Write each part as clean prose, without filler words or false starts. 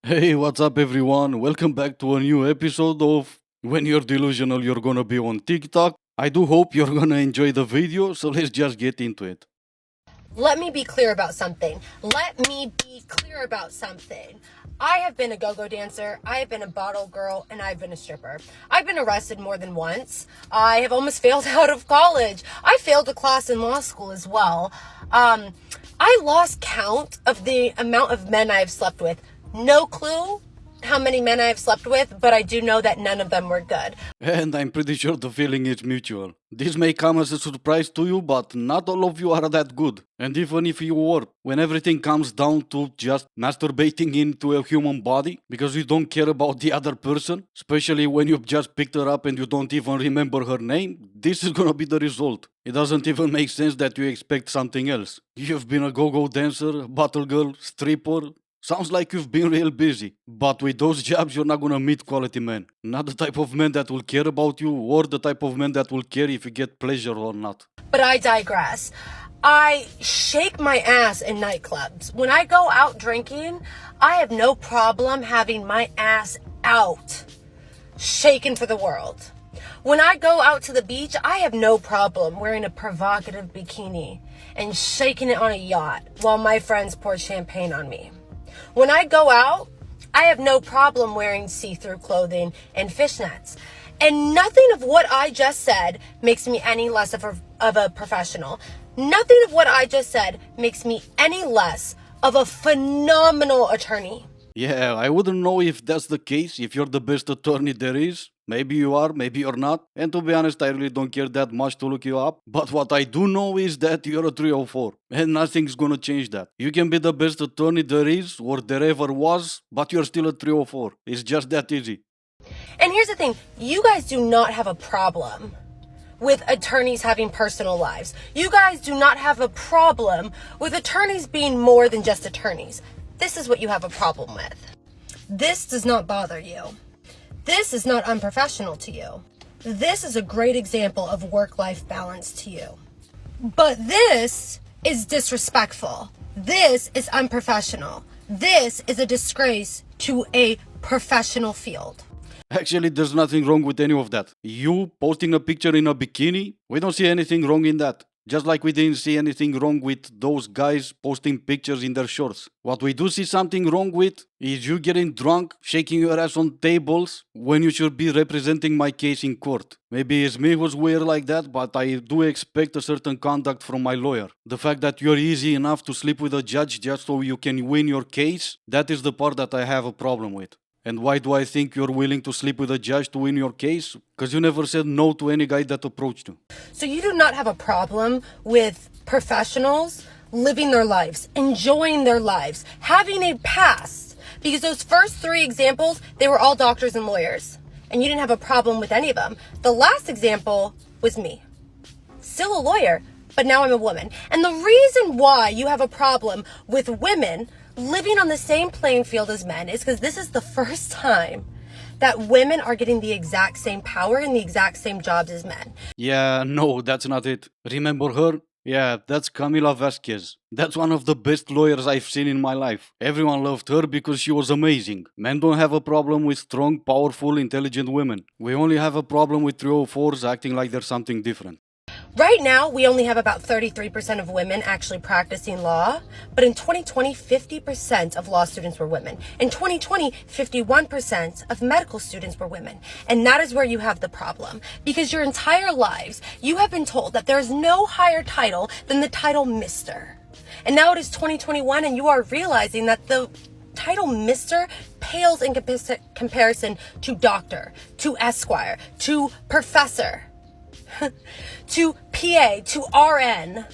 Hey, what's up, everyone? Welcome back to a new episode of When You're Delusional, You're Gonna Be on TikTok. I do hope you're gonna enjoy the video, so let's just get into it. Let me be clear about something. I have been a go-go dancer, I have been a bottle girl, and I've been a stripper. I've been arrested more than once. I have almost failed out of college. I failed a class in law school as well. I lost count of the amount of men I have slept with. No clue how many men I have slept with, but I do know that none of them were good. And I'm pretty sure the feeling is mutual. This may come as a surprise to you, but not all of you are that good. And even if you were, when everything comes down to just masturbating into a human body because you don't care about the other person, especially when you've just picked her up and you don't even remember her name, this is gonna be the result. It doesn't even make sense that you expect something else. You've been a go-go dancer, bottle girl, stripper. Sounds like you've been real busy. But with those jobs, you're not gonna meet quality men. Not the type of men that will care about you, or the type of men that will care if you get pleasure or not. But I digress. I shake my ass in nightclubs. When I go out drinking, I have no problem having my ass out, shaken for the world. When I go out to the beach, I have no problem wearing a provocative bikini and shaking it on a yacht while my friends pour champagne on me. When I go out, I have no problem wearing see-through clothing and fishnets. And nothing of what I just said makes me any less of a professional. Nothing of what I just said makes me any less of a phenomenal attorney. Yeah, I wouldn't know if that's the case, if you're the best attorney there is. Maybe you are, maybe you're not. And to be honest, I really don't care that much to look you up. But what I do know is that you're a 304. And nothing's gonna change that. You can be the best attorney there is or there ever was, but you're still a 304. It's just that easy. And here's the thing, you guys do not have a problem with attorneys having personal lives. You guys do not have a problem with attorneys being more than just attorneys. This is what you have a problem with. This does not bother you. This is not unprofessional to you. This is a great example of work-life balance to you. But this is disrespectful. This is unprofessional. This is a disgrace to a professional field. Actually, there's nothing wrong with any of that. You posting a picture in a bikini, we don't see anything wrong in that. Just like we didn't see anything wrong with those guys posting pictures in their shorts. What we do see something wrong with is you getting drunk, shaking your ass on tables when you should be representing my case in court. Maybe it's me who's weird like that, but I do expect a certain conduct from my lawyer. The fact that you're easy enough to sleep with a judge just so you can win your case, that is the part that I have a problem with. And why do I think you're willing to sleep with a judge to win your case? Because you never said no to any guy that approached you. So you do not have a problem with professionals living their lives, enjoying their lives, having a past. Because those first three examples, they were all doctors and lawyers. And you didn't have a problem with any of them. The last example was me. Still a lawyer, but now I'm a woman. And the reason why you have a problem with women living on the same playing field as men is because this is the first time that women are getting the exact same power and the exact same jobs as men. Yeah, no, that's not it. Remember her? Yeah, that's Camila Vasquez. That's one of the best lawyers I've seen in my life. Everyone loved her because she was amazing. Men don't have a problem with strong, powerful, intelligent women. We only have a problem with 304s acting like they're something different. Right now, we only have about 33% of women actually practicing law, but in 2020, 50% of law students were women. In 2020, 51% of medical students were women. And that is where you have the problem, because your entire lives, you have been told that there is no higher title than the title Mr. And now it is 2021, and you are realizing that the title Mr. pales in comparison to doctor, to esquire, to professor, to PA, to RN.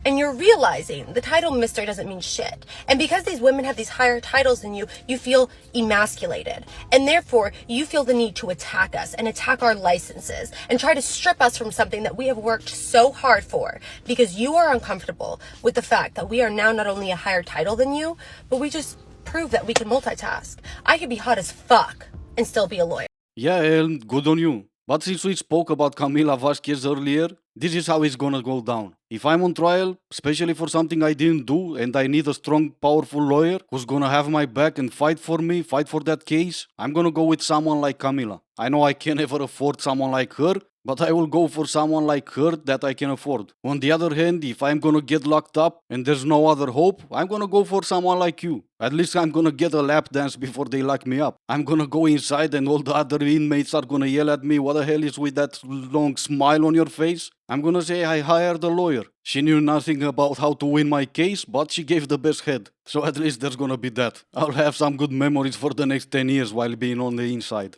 And you're realizing the title Mr. doesn't mean shit. And because these women have these higher titles than you, you feel emasculated. And therefore, you feel the need to attack us and attack our licenses and try to strip us from something that we have worked so hard for, because you are uncomfortable with the fact that we are now not only a higher title than you, but we just prove that we can multitask. I could be hot as fuck and still be a lawyer. Yeah, and good on you. But since we spoke about Camila Vasquez earlier, This is how it's gonna go down. If I'm on trial, especially for something I didn't do, and I need a strong, powerful lawyer who's gonna have my back and fight for me, fight for that case, I'm gonna go with someone like Camila. I know I can never afford someone like her, but I will go for someone like her that I can afford. On the other hand, if I'm gonna get locked up and there's no other hope, I'm gonna go for someone like you. At least I'm gonna get a lap dance before they lock me up. I'm gonna go inside and all the other inmates are gonna yell at me, what the hell is with that long smile on your face? I'm gonna say I hired a lawyer. She knew nothing about how to win my case, but she gave the best head. So at least there's gonna be that. I'll have some good memories for the next 10 years while being on the inside.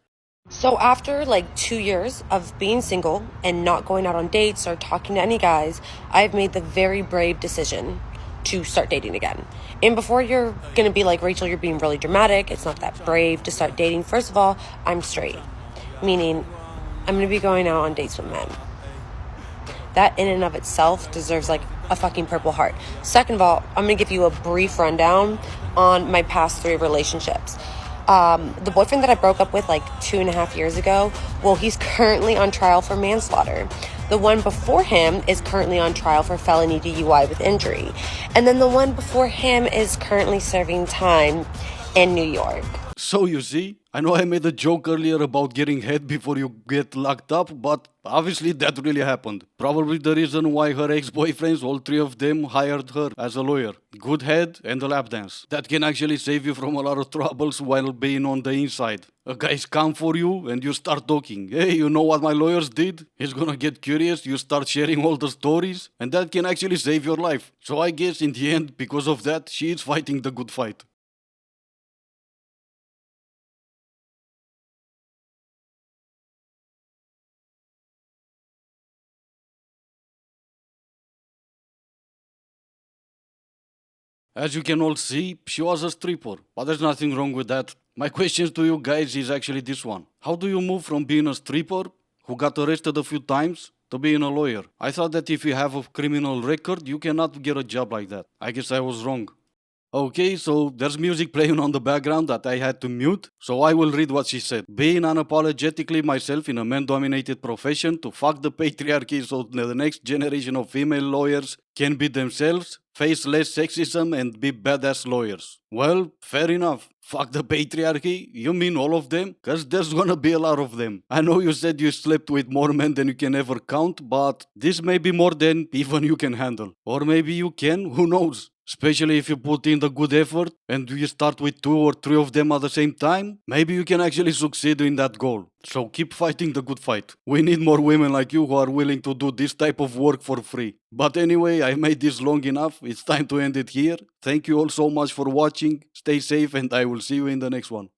So after like 2 years of being single and not going out on dates or talking to any guys, I've made the very brave decision to start dating again. And before you're gonna be like, Rachel, you're being really dramatic, it's not that brave to start dating. First of all, I'm straight, meaning I'm gonna be going out on dates with men. That in and of itself deserves like a fucking Purple Heart. Second of all, I'm gonna give you a brief rundown on my past 3 relationships. The boyfriend that I broke up with like 2.5 years ago, well, he's currently on trial for manslaughter. The one before him is currently on trial for felony DUI with injury. And then the one before him is currently serving time in New York. So you see, I know I made a joke earlier about getting head before you get locked up, but obviously that really happened. Probably the reason why her ex-boyfriends, all 3 of them, hired her as a lawyer. Good head and a lap dance. That can actually save you from a lot of troubles while being on the inside. A guy's come for you and you start talking. Hey, you know what my lawyers did? He's gonna get curious, you start sharing all the stories, and that can actually save your life. So I guess in the end, because of that, she is fighting the good fight. As you can all see, she was a stripper, but there's nothing wrong with that. My question to you guys is actually this one. How do you move from being a stripper, who got arrested a few times, to being a lawyer? I thought that if you have a criminal record, you cannot get a job like that. I guess I was wrong. Okay, so there's music playing on the background that I had to mute, so I will read what she said. Being unapologetically myself in a man dominated profession to fuck the patriarchy so the next generation of female lawyers can be themselves, face less sexism, and be badass lawyers. Well, fair enough. Fuck the patriarchy? You mean all of them? Cause there's gonna be a lot of them. I know you said you slept with more men than you can ever count, but this may be more than even you can handle. Or maybe you can, who knows? Especially if you put in the good effort and you start with 2 or 3 of them at the same time, maybe you can actually succeed in that goal. So keep fighting the good fight. We need more women like you who are willing to do this type of work for free. But anyway, I made this long enough. It's time to end it here. Thank you all so much for watching. Stay safe and I will see you in the next one.